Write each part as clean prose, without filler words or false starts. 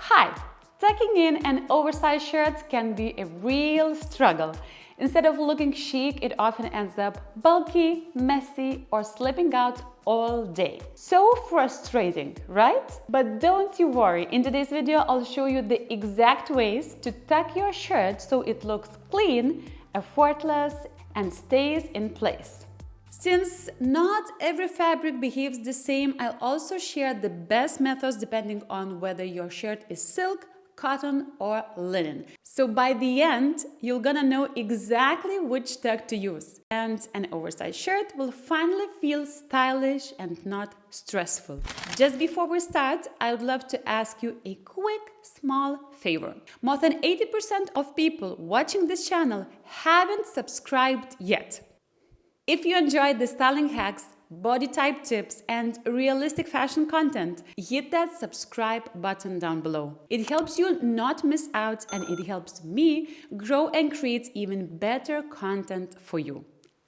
Hi! Tucking in an oversized shirt can be a real struggle. Instead of looking chic, it often ends up bulky, messy, or slipping out all day. So frustrating, right? But don't you worry, in today's video I'll show you the exact ways to tuck your shirt so it looks clean, effortless, and stays in place. Since not every fabric behaves the same, I'll also share the best methods depending on whether your shirt is silk, cotton, or linen. So by the end, you're gonna know exactly which tuck to use. And an oversized shirt will finally feel stylish and not stressful. Just before we start, I would love to ask you a quick, small favor. More than 80% of people watching this channel haven't subscribed yet. If you enjoyed the styling hacks, body type tips, and realistic fashion content, hit that subscribe button down below. It helps you not miss out and it helps me grow and create even better content for you.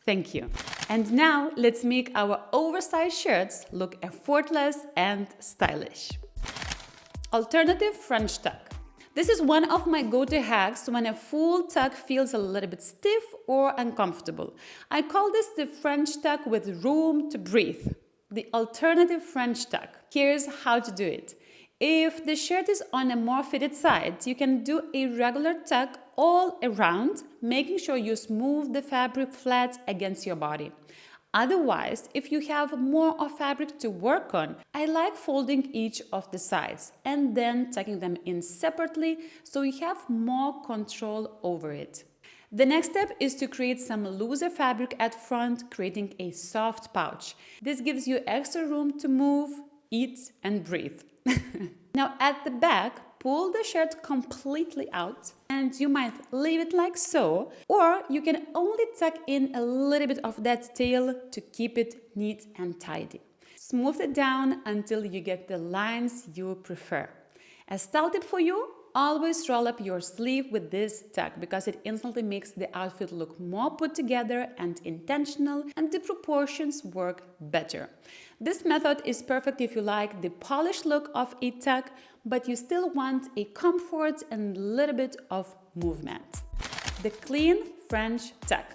Thank you. And now let's make our oversized shirts look effortless and stylish. Alternative French tuck. This is one of my go-to hacks when a full tuck feels a little bit stiff or uncomfortable. I call this the French tuck with room to breathe. The alternative French tuck. Here's how to do it. If the shirt is on a more fitted side, you can do a regular tuck all around, making sure you smooth the fabric flat against your body. Otherwise, if you have more of fabric to work on, I like folding each of the sides and then tucking them in separately so you have more control over it. The next step is to create some looser fabric at front, creating a soft pouch. This gives you extra room to move, eat, and breathe. Now at the back, pull the shirt completely out and you might leave it like so, or you can only tuck in a little bit of that tail to keep it neat and tidy. Smooth it down until you get the lines you prefer. A style tip for you: always roll up your sleeve with this tuck because it instantly makes the outfit look more put together and intentional, and the proportions work better. This method is perfect if you like the polished look of a tuck, but you still want a comfort and a little bit of movement. The clean French tuck.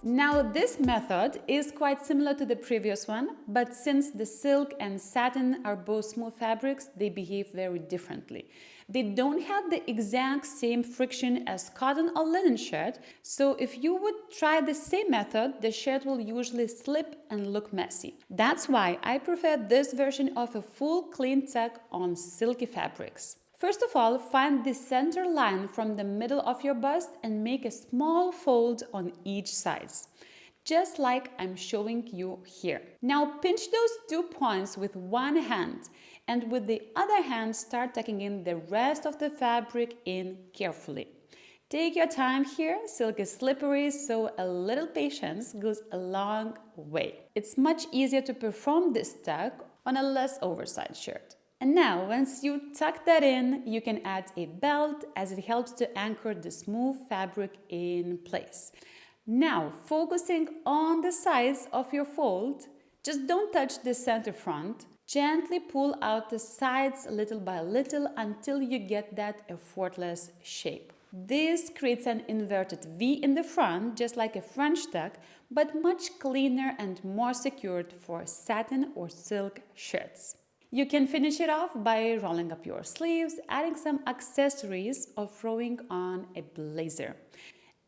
Now this method is quite similar to the previous one, but since the silk and satin are both smooth fabrics, they behave very differently. They don't have the exact same friction as cotton or linen shirt, so if you would try the same method, the shirt will usually slip and look messy. That's why I prefer this version of a full clean tuck on silky fabrics. First of all, find the center line from the middle of your bust and make a small fold on each side, just like I'm showing you here. Now pinch those 2 points with one hand, and with the other hand start tucking in the rest of the fabric in carefully. Take your time here, silk is slippery, so a little patience goes a long way. It's much easier to perform this tuck on a less oversized shirt. And now, once you tuck that in, you can add a belt as it helps to anchor the smooth fabric in place. Now, focusing on the sides of your fold, just don't touch the center front. Gently pull out the sides little by little until you get that effortless shape. This creates an inverted V in the front, just like a French tuck, but much cleaner and more secured for satin or silk shirts. You can finish it off by rolling up your sleeves, adding some accessories, or throwing on a blazer.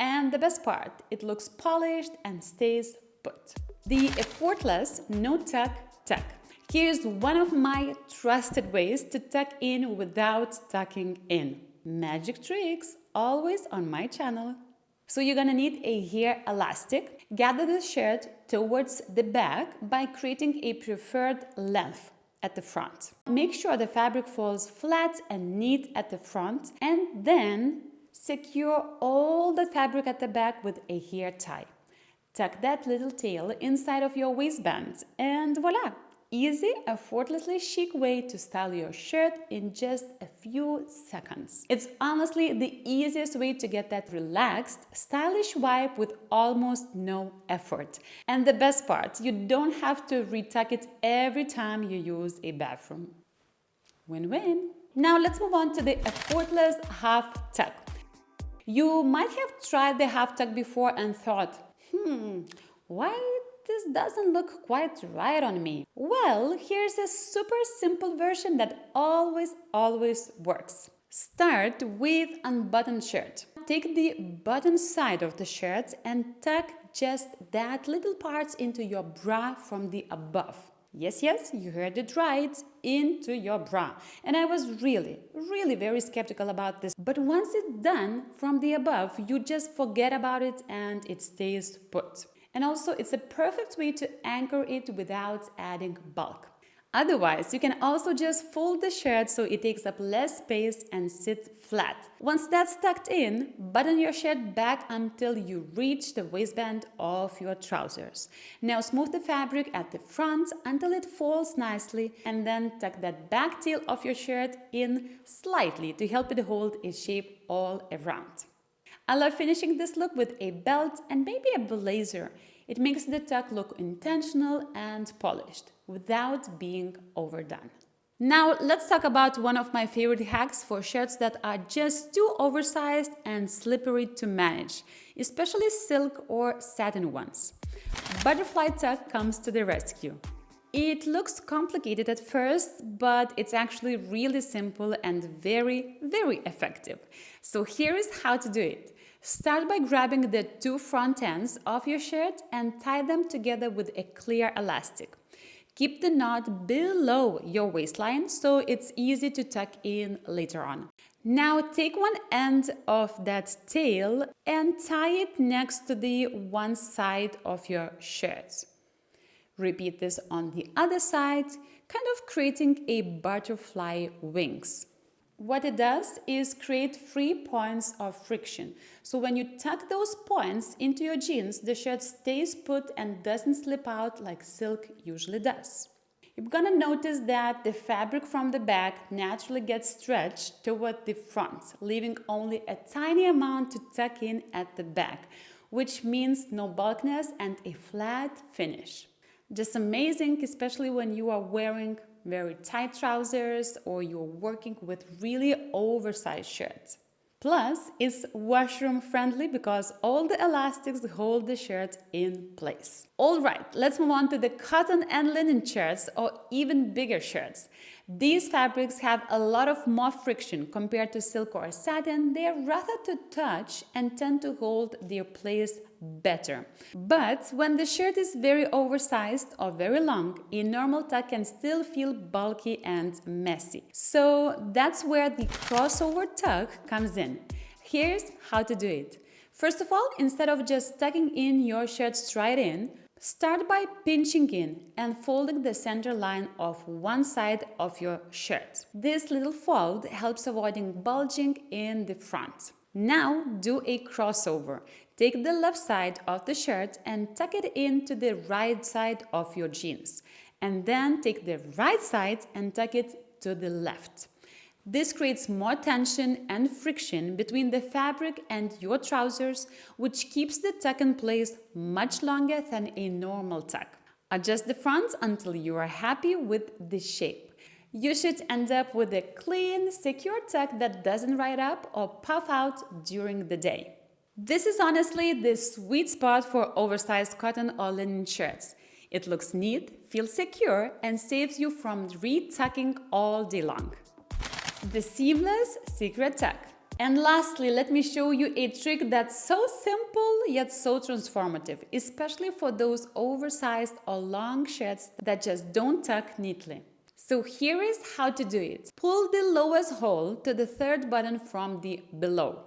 And the best part, it looks polished and stays put. The Effortless No Tuck tuck. Here's one of my trusted ways to tuck in without tucking in. Magic tricks, always on my channel. So you're gonna need a hair elastic. Gather the shirt towards the back by creating a preferred length at the front. Make sure the fabric falls flat and neat at the front, and then secure all the fabric at the back with a hair tie. Tuck that little tail inside of your waistband, and voila! Easy, effortlessly chic way to style your shirt in just a few seconds. It's honestly the easiest way to get that relaxed, stylish vibe with almost no effort. And the best part, you don't have to retuck it every time you use a bathroom. Win-win! Now let's move on to the effortless half tuck. You might have tried the half tuck before and thought, why this doesn't look quite right on me? Well, here's a super simple version that always works. Start with unbuttoned shirt. Take the button side of the shirt and tuck just that little part into your bra from the above. Yes, you heard it right, into your bra. And I was really very skeptical about this. But once it's done from the above, you just forget about it and it stays put. And also, it's a perfect way to anchor it without adding bulk. Otherwise, you can also just fold the shirt so it takes up less space and sits flat. Once that's tucked in, button your shirt back until you reach the waistband of your trousers. Now smooth the fabric at the front until it folds nicely, and then tuck that back tail of your shirt in slightly to help it hold its shape all around. I love finishing this look with a belt and maybe a blazer. It makes the tuck look intentional and polished without being overdone. Now let's talk about one of my favorite hacks for shirts that are just too oversized and slippery to manage, especially silk or satin ones. Butterfly tuck comes to the rescue. It looks complicated at first, but it's actually really simple and very effective. So here is how to do it. Start by grabbing the two front ends of your shirt and tie them together with a clear elastic. Keep the knot below your waistline so it's easy to tuck in later on. Now take one end of that tail and tie it next to the one side of your shirt. Repeat this on the other side, kind of creating a butterfly wings. What it does is create 3 points of friction. So when you tuck those points into your jeans, the shirt stays put and doesn't slip out like silk usually does. You're gonna notice that the fabric from the back naturally gets stretched toward the front, leaving only a tiny amount to tuck in at the back, which means no bulkiness and a flat finish. Just amazing, especially when you are wearing very tight trousers or you're working with really oversized shirts. Plus, it's washroom friendly because all the elastics hold the shirt in place. All right, let's move on to the cotton and linen shirts or even bigger shirts. These fabrics have a lot of more friction compared to silk or satin. They are rather to touch and tend to hold their place better. But when the shirt is very oversized or very long, a normal tuck can still feel bulky and messy. So that's where the crossover tuck comes in. Here's how to do it. First of all, instead of just tucking in your shirt straight in, start by pinching in and folding the center line of one side of your shirt. This little fold helps avoiding bulging in the front. Now do a crossover. Take the left side of the shirt and tuck it into the right side of your jeans. And then take the right side and tuck it to the left. This creates more tension and friction between the fabric and your trousers, which keeps the tuck in place much longer than a normal tuck. Adjust the front until you are happy with the shape. You should end up with a clean, secure tuck that doesn't ride up or puff out during the day. This is honestly the sweet spot for oversized cotton or linen shirts. It looks neat, feels secure, and saves you from re-tucking all day long. The seamless secret tuck. And lastly, let me show you a trick that's so simple yet so transformative, especially for those oversized or long shirts that just don't tuck neatly. So here is how to do it. Pull the lowest hole to the third button from the below.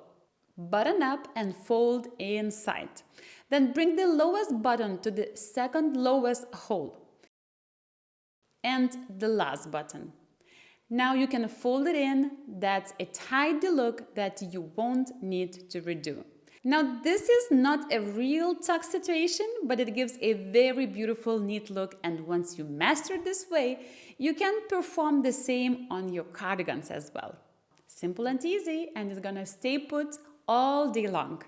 Button up and fold inside. Then bring the lowest button to the second lowest hole. And the last button. Now you can fold it in. That's a tidy look that you won't need to redo. Now this is not a real tuck situation, but it gives a very beautiful neat look, and once you master this way, you can perform the same on your cardigans as well. Simple and easy, and it's gonna stay put all day long.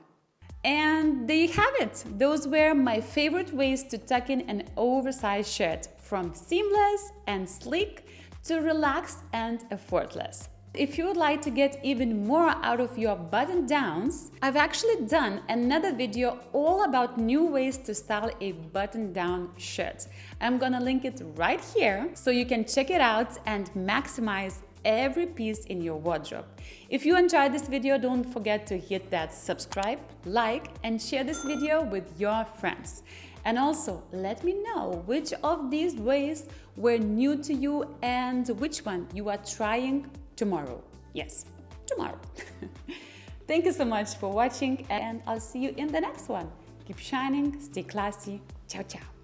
And there you have it. Those were my favorite ways to tuck in an oversized shirt, from seamless and sleek to relaxed and effortless. If you would like to get even more out of your button downs, I've actually done another video all about new ways to style a button down shirt. I'm gonna link it right here so you can check it out and maximize every piece in your wardrobe. If you enjoyed this video, don't forget to hit that subscribe, like, and share this video with your friends. And also, let me know which of these ways were new to you and which one you are trying tomorrow. Yes, tomorrow. Thank you so much for watching, and I'll see you in the next one. Keep shining, stay classy. Ciao, ciao.